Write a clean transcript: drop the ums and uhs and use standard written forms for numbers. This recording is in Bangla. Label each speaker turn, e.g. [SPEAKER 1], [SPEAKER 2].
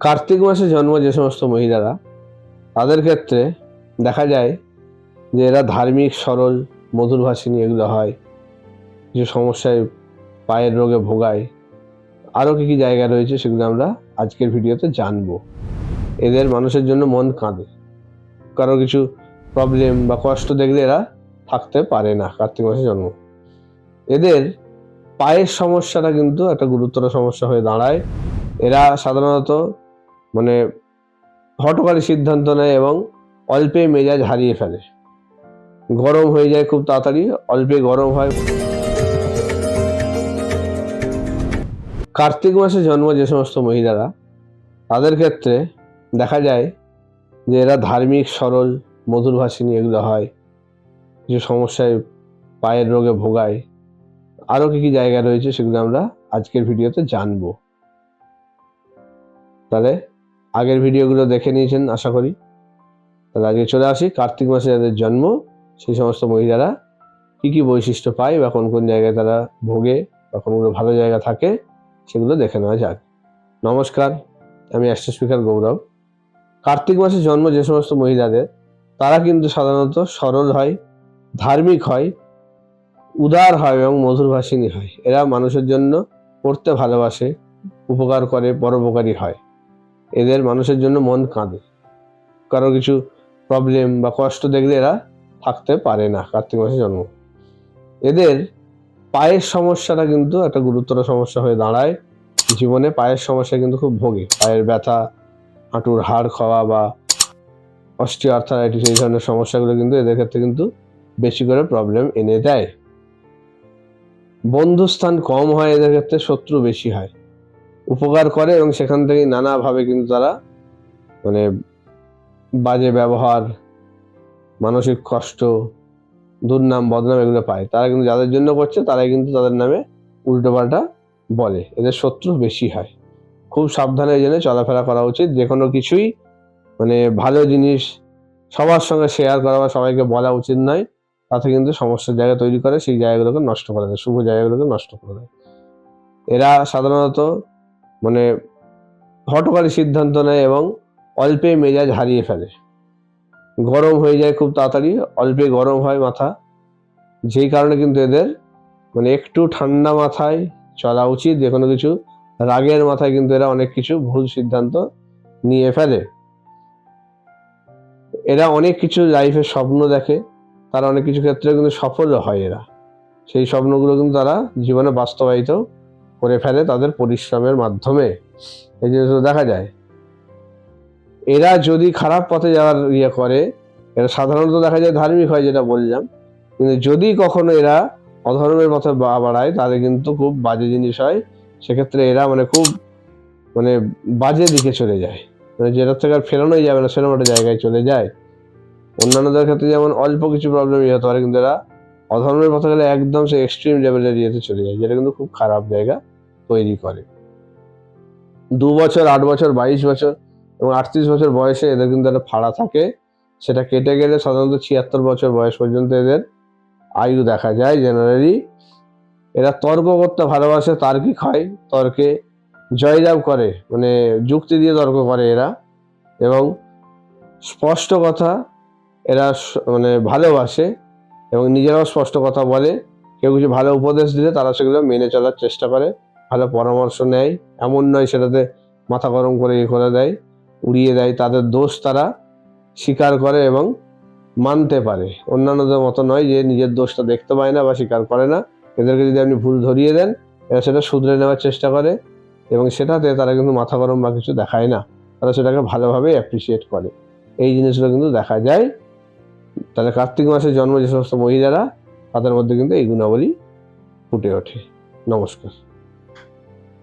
[SPEAKER 1] কার্তিক মাসে জন্ম যে সমস্ত মহিলারা, তাদের ক্ষেত্রে দেখা যায় যে এরা ধার্মিক, সরল, মধুরভাষিণী এগুলো হয়। কিছু সমস্যায় পায়ের রোগে ভোগায়, আরও কী কী জায়গা রয়েছে সেগুলো আমরা আজকের ভিডিওতে জানবো। এদের মানুষের জন্য মন কাঁদে, কারো কিছু প্রবলেম বা কষ্ট দেখলে এরা থাকতে পারে না। কার্তিক মাসে জন্ম এদের পায়ের সমস্যাটা কিন্তু একটা গুরুতর সমস্যা হয়ে দাঁড়ায়। এরা সাধারণত হঠকারী সিদ্ধান্ত নেয় এবং অল্পে মেজাজ হারিয়ে ফেলে। গরম হয়ে যায় খুব তাড়াতাড়ি, অল্পে গরম হয়। কার্তিক মাসে জন্ম যে সমস্ত মহিলারা, তাদের ক্ষেত্রে দেখা যায় যে এরা ধার্মিক, সরল, মধুরভাষিণী এগুলো হয়। কিছু সমস্যায় পায়ের রোগে ভোগায়, আরও কী কী জায়গা রয়েছে সেগুলো আমরা আজকের ভিডিওতে জানবো। তাহলে আগের ভিডিওগুলো দেখে নিয়েছেন আশা করি। তাহলে আজকে চলে আসি কার্তিক মাসে যাদের জন্ম সেই সমস্ত মহিলারা কী কী বৈশিষ্ট্য পায় বা কোন কোন জায়গায় তারা ভোগে বা কোনগুলো ভালো জায়গা থাকে সেগুলো দেখে নেওয়া যাক। নমস্কার, আমি অ্যাস্ট্রো স্পিকার গৌরব। কার্তিক মাসে জন্ম যে সমস্ত মহিলাদের, তারা কিন্তু সাধারণত সরল হয়, ধার্মিক হয়, উদার হয় এবং মধুরভাষিণী হয়। এরা মানুষের জন্য করতে ভালোবাসে, উপকার করে, পরোপকারী হয়। এদের মানুষের জন্য মন কাঁদে, কারো কিছু প্রবলেম বা কষ্ট দেখলে এরা থাকতে পারে না। কার্তিক মাসে জন্ম এদের পায়ের সমস্যাটা কিন্তু একটা গুরুতর সমস্যা হয়ে দাঁড়ায়। জীবনে পায়ের সমস্যা কিন্তু খুব ভোগে। পায়ের ব্যথা, হাঁটুর হাড় খাওয়া বা অস্টিওআর্থারাইটিস, এই ধরনের সমস্যাগুলো কিন্তু এদের ক্ষেত্রে কিন্তু বেশি করে প্রবলেম এনে দেয়। বন্ধুস্থান কম হয় এদের ক্ষেত্রে, শত্রু বেশি হয়। উপকার করে এবং সেখান থেকে নানাভাবে কিন্তু তারা বাজে ব্যবহার, মানসিক কষ্ট, দুর্নাম, বদনাম এগুলো পায়। তারা কিন্তু যাদের জন্য করছে তারাই কিন্তু তাদের নামে উল্টোপাল্টা বলে। এদের শত্রু বেশি হয়। খুব সাবধানে জেনে চলাফেরা করা উচিত। যে কোনো কিছুই ভালো জিনিস সবার সঙ্গে শেয়ার করা বা সবাইকে বলা উচিত নয়। তাতে কিন্তু সমস্যার জায়গা তৈরি করে, সেই জায়গাগুলোকে নষ্ট করে দেয়, শুভ জায়গাগুলোকে নষ্ট করে দেয়। এরা সাধারণত হঠকারী সিদ্ধান্ত নেয় এবং অল্পে মেজাজ হারিয়ে ফেলে। গরম হয়ে যায় খুব তাড়াতাড়ি, অল্পে গরম হয় মাথা। যেই কারণে কিন্তু এদের একটু ঠান্ডা মাথায় চলা উচিত। যে কোনো কিছু রাগের মাথায় কিন্তু এরা অনেক কিছু ভুল সিদ্ধান্ত নিয়ে ফেলে। এরা অনেক কিছু লাইফে স্বপ্ন দেখে, তারা অনেক কিছু ক্ষেত্রে কিন্তু সফলও হয়। এরা সেই স্বপ্নগুলো কিন্তু তারা জীবনে বাস্তবায়িত করে ফেলে তাদের পরিশ্রমের মাধ্যমে। এই জিনিসগুলো দেখা যায়। এরা যদি খারাপ পথে যাওয়ার করে, এরা সাধারণত দেখা যায় ধার্মিক হয়, যেটা বললাম। কিন্তু যদি কখনো এরা অধর্মের পথে বাড়ায়, তাহলে কিন্তু খুব বাজে জিনিস হয়। সেক্ষেত্রে এরা খুব বাজে দিকে চলে যায়, যেটার থেকে আর ফেরানোই যাবে না, সেরকম একটা জায়গায় চলে যায়। অন্যান্যদের ক্ষেত্রে যেমন অল্প কিছু প্রবলেম হতে পারে, কিন্তু এরা অধর্মের পথে গেলে একদম সে এক্সট্রিম লেভেলের চলে যায়, যেটা কিন্তু খুব খারাপ জায়গা তৈরি করে। 2 বছর, 8 বছর, 22 বছর এবং 38 বছর বয়সে এদের কিন্তু একটা ফাড়া থাকে। সেটা কেটে গেলে সাধারণত 76 বছর বয়স পর্যন্ত এদের আয়ু দেখা যায় জেনারেলি। এরা তর্ক করতে ভালোবাসে, তার্কিক হয়, তর্কে জয়লাভ করে, যুক্তি দিয়ে তর্ক করে এরা। এবং স্পষ্ট কথা এরা ভালোবাসে এবং নিজেরাও স্পষ্ট কথা বলে। কেউ কিছু ভালো উপদেশ দিলে তারা সেগুলো মেনে চলার চেষ্টা করে, ভালো পরামর্শ নেয়। এমন নয় সেটাতে মাথা গরম করে করে দেয়, উড়িয়ে দেয়। তাদের দোষ তারা স্বীকার করে এবং মানতে পারে। অন্যান্যদের মতো নয় যে নিজের দোষটা দেখতে পায় না বা স্বীকার করে না। এদেরকে যদি আপনি ভুল ধরিয়ে দেন, এরা সেটা শুধরে নেওয়ার চেষ্টা করে এবং সেটাতে তারা কিন্তু মাথা গরম বা কিছু দেখায় না। তারা সেটাকে ভালোভাবে অ্যাপ্রিসিয়েট করে। এই জিনিসগুলো কিন্তু দেখা যায়। তাহলে কার্তিক মাসে জন্ম যে সমস্ত মহিলারা, তাদের মধ্যে কিন্তু এই গুণাবলী ফুটে ওঠে। নমস্কার।